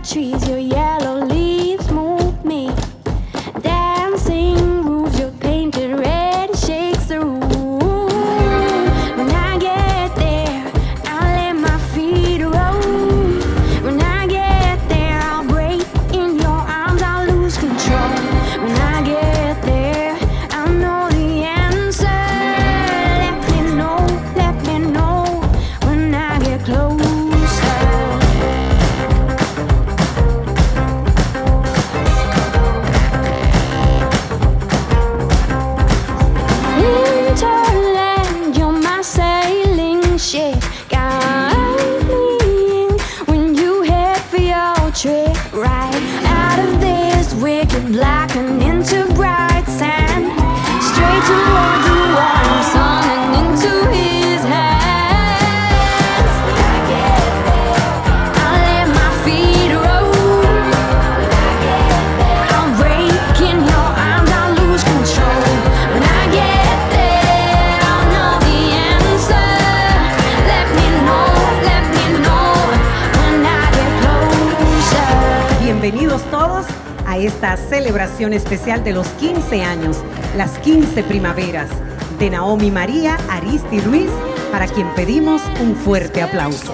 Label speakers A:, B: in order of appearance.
A: trees, your yellow leaves move me. Dancing roofs, your painted red shakes the room. When I get there, I'll let my feet roll. When I get there, I'll break in your arms, I'll lose control. When I get there, I'll know the answer. Let me know when I get closer. Winterland, you're my sailing ship. Guide me in when you head for your trip. Right out of this wicked black and into bright sand. Straight towards the warm sun and into his hands. When I get there, I'll let my feet roll. When I get there, I'll break in your arms, I'll lose control. When I get there, I'll know the answer. Let me know when I get closer.
B: Bienvenidos todos a esta celebración especial de los 15 años, las 15 primaveras de Nahomi María, Aristi y Luis, para quien pedimos un fuerte aplauso.